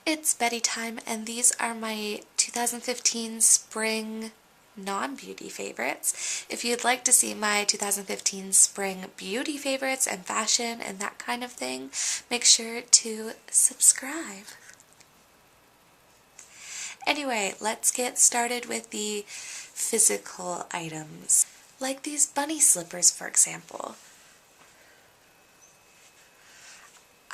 It's Betty time, and these are my 2015 spring non-beauty favorites. If you'd like to see my 2015 spring beauty favorites and fashion and that kind of thing, make sure to subscribe. Anyway, let's get started with the physical items, like these bunny slippers, for example.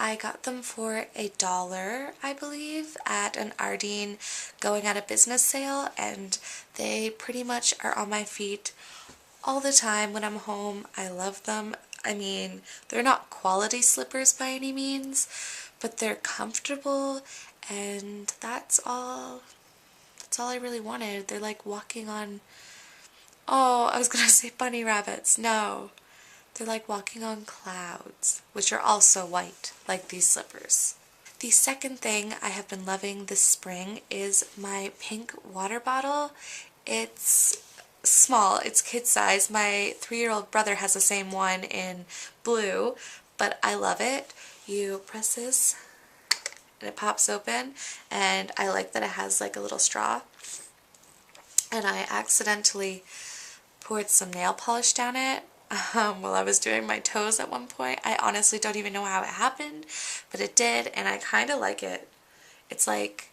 I got them for $1, I believe, at an Ardeen going out of business sale, and they pretty much are on my feet all the time when I'm home. I love them. I mean, they're not quality slippers by any means, but they're comfortable, and that's all I really wanted. They're like walking on, oh, I was gonna say bunny rabbits. No. They're like walking on clouds, which are also white, like these slippers. The second thing I have been loving this spring is my pink water bottle. It's small, it's kid size. My 3-year-old brother has the same one in blue, but I love it. You press this and it pops open, and I like that it has like a little straw. And I accidentally poured some nail polish down it while I was doing my toes at one point. I honestly don't even know how it happened, but it did, and I kind of like it. It's like,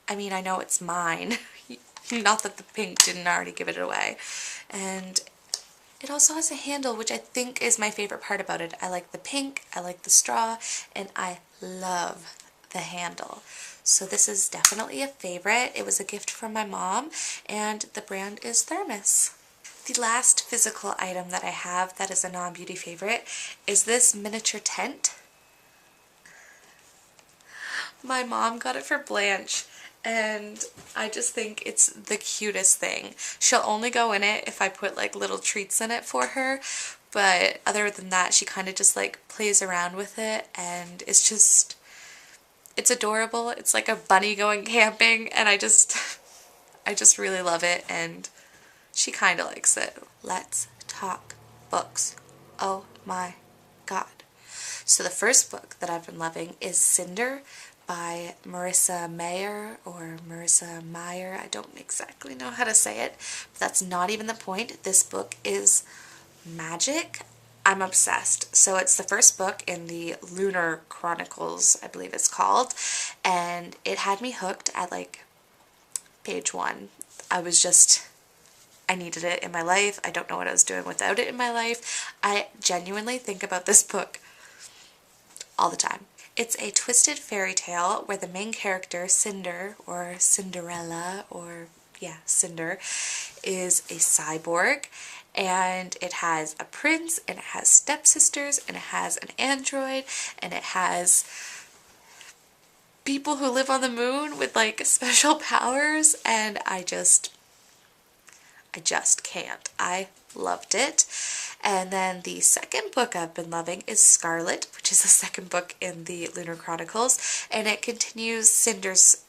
I mean, I know it's mine. Not that the pink didn't already give it away. And it also has a handle, which I think is my favorite part about it. I like the pink, I like the straw, and I love the handle. So this is definitely a favorite. It was a gift from my mom, and the brand is Thermos. The last physical item that I have that is a non-beauty favorite is this miniature tent. My mom got it for Blanche, and I just think it's the cutest thing. She'll only go in it if I put like little treats in it for her, but other than that, she kind of just like plays around with it, and it's adorable. It's like a bunny going camping, and I just really love it, and she kind of likes it. Let's talk books. Oh my god. So the first book that I've been loving is Cinder by Marissa Mayer, or Marissa Meyer. I don't exactly know how to say it, but that's not even the point. This book is magic. I'm obsessed. So it's the first book in the Lunar Chronicles, I believe it's called, and it had me hooked at like page 1. I needed it in my life. I don't know what I was doing without it in my life. I genuinely think about this book all the time. It's a twisted fairy tale where the main character, Cinder, or Cinderella, or yeah, Cinder, is a cyborg, and it has a prince, and it has stepsisters, and it has an android, and it has people who live on the moon with like special powers, and I just can't. I loved it. And then the second book I've been loving is Scarlet, which is the second book in the Lunar Chronicles, and it continues Cinder's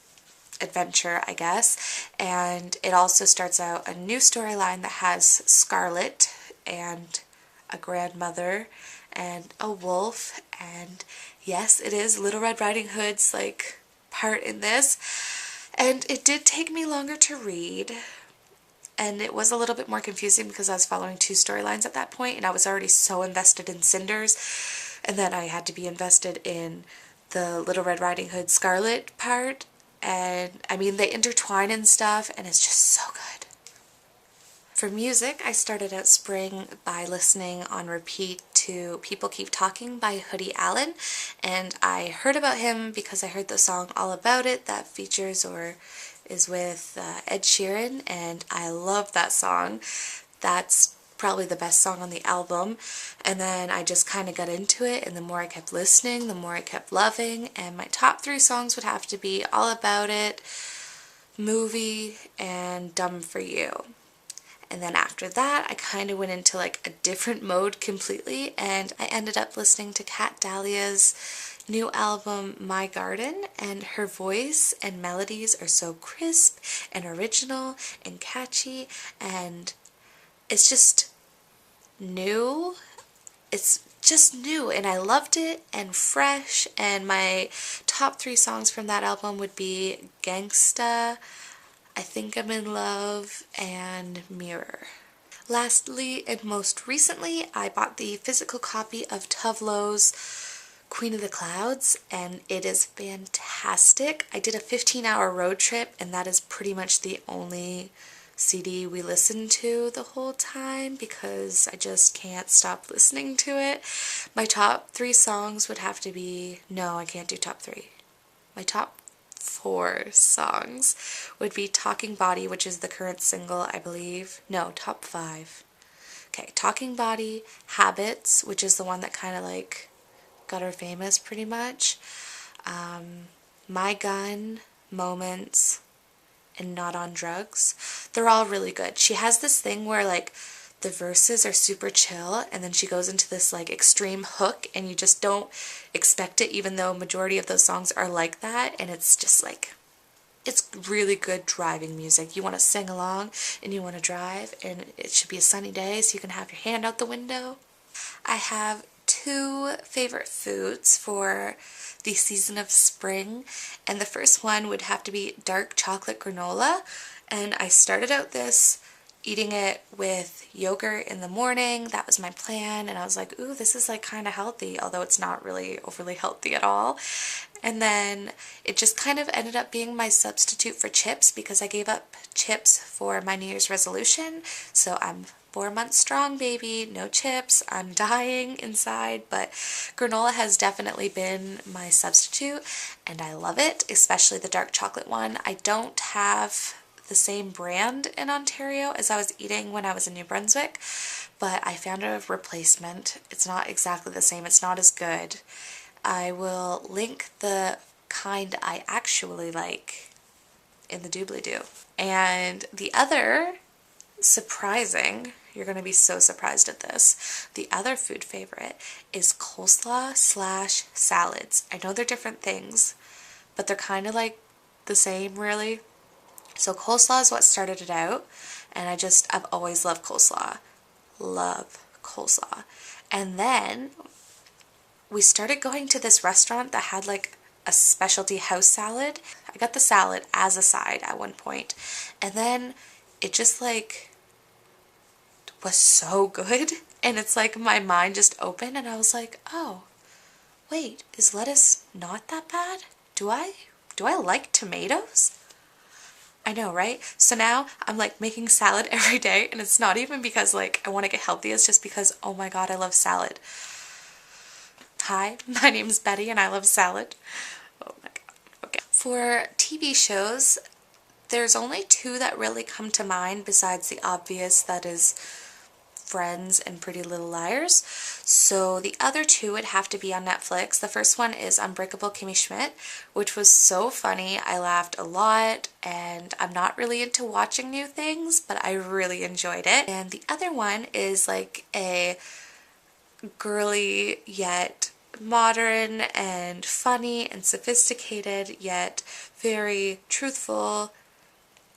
adventure, I guess, and it also starts out a new storyline that has Scarlet and a grandmother and a wolf, and yes, it is Little Red Riding Hood's like part in this, and it did take me longer to read. And it was a little bit more confusing because I was following 2 storylines at that point, and I was already so invested in Cinder's, and then I had to be invested in the Little Red Riding Hood Scarlet part, and I mean, they intertwine and stuff, and it's just so good. For music, I started out spring by listening on repeat to People Keep Talking by Hoodie Allen, and I heard about him because I heard the song All About It that features or is with Ed Sheeran, and I love that song. That's probably the best song on the album, and then I just kind of got into it, and the more I kept listening, the more I kept loving, and my top 3 songs would have to be All About It, Movie, and Dumb For You. And then after that, I kind of went into like a different mode completely, and I ended up listening to Kat Dahlia's new album, My Garden, and her voice and melodies are so crisp and original and catchy, and it's just new. It's just new, and I loved it, and fresh, and my top 3 songs from that album would be Gangsta, I Think I'm in Love, and Mirror. Lastly, and most recently, I bought the physical copy of Tuvlo's Queen of the Clouds, and it is fantastic. I did a 15-hour road trip, and that is pretty much the only CD we listened to the whole time because I just can't stop listening to it. My top 3 songs would have to be, no, I can't do top 3. My top 4 songs would be Talking Body, which is the current single, I believe. No, top 5. Okay, Talking Body, Habits, which is the one that kind of like got her famous pretty much. My Gun, Moments, and Not on Drugs. They're all really good. She has this thing where like the verses are super chill and then she goes into this like extreme hook and you just don't expect it, even though majority of those songs are like that, and it's just like, it's really good driving music. You want to sing along and you want to drive, and it should be a sunny day so you can have your hand out the window. I have 2 favorite foods for the season of spring, and the first one would have to be dark chocolate granola, and I started out this eating it with yogurt in the morning. That was my plan, and I was like, ooh, this is like kind of healthy, although it's not really overly healthy at all. And then it just kind of ended up being my substitute for chips because I gave up chips for my New Year's resolution. So I'm 4 months strong, baby, no chips. I'm dying inside, but granola has definitely been my substitute and I love it, especially the dark chocolate one. I don't have the same brand in Ontario as I was eating when I was in New Brunswick, but I found a replacement. It's not exactly the same. It's not as good. I will link the kind I actually like in the doobly-doo. And the other, surprising, you're going to be so surprised at this, the other food favorite is coleslaw / salads. I know they're different things, but they're kind of like the same, really. So coleslaw is what started it out, and I've always loved coleslaw. Love coleslaw. And then we started going to this restaurant that had like a specialty house salad. I got the salad as a side at one point, and then it just like was so good, and it's like my mind just opened and I was like, oh, wait, is lettuce not that bad? Do I like tomatoes? I know, right? So now I'm like making salad every day, and it's not even because like I want to get healthy, it's just because, oh my god, I love salad. Hi, my name's Betty and I love salad. Oh my god. Okay. For TV shows, there's only 2 that really come to mind besides the obvious, that is Friends and Pretty Little Liars. So the other 2 would have to be on Netflix. The first one is Unbreakable Kimmy Schmidt, which was so funny. I laughed a lot, and I'm not really into watching new things, but I really enjoyed it. And the other one is like a girly yet modern and funny and sophisticated yet very truthful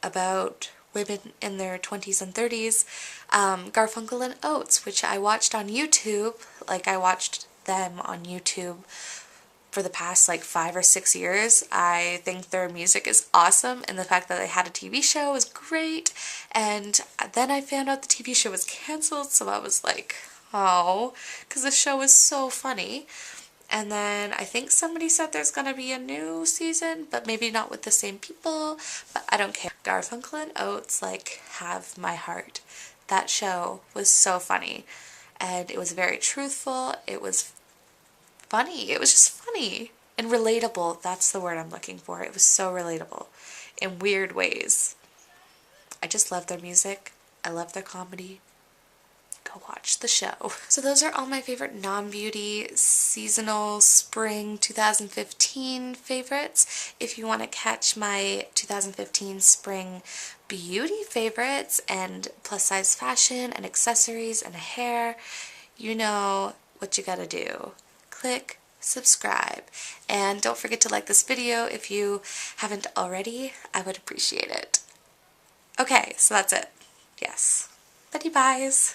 about women in their 20s and 30s, Garfunkel and Oates, which I watched on YouTube. Like, I watched them on YouTube for the past like 5 or 6 years. I think their music is awesome, and the fact that they had a TV show was great. And then I found out the TV show was cancelled, so I was like, oh, because the show was so funny. And then I think somebody said there's gonna be a new season, but maybe not with the same people, but I don't care. Garfunkel and Oates like have my heart. That show was so funny, and it was very truthful. It was funny. It was just funny and relatable. That's the word I'm looking for. It was so relatable in weird ways. I just love their music. I love their comedy. Go watch the show. So those are all my favorite non-beauty seasonal spring 2015 favorites. If you want to catch my 2015 spring beauty favorites and plus size fashion and accessories and hair, you know what you gotta do. Click subscribe, and don't forget to like this video if you haven't already. I would appreciate it. Okay, so that's it. Yes. Betty buys.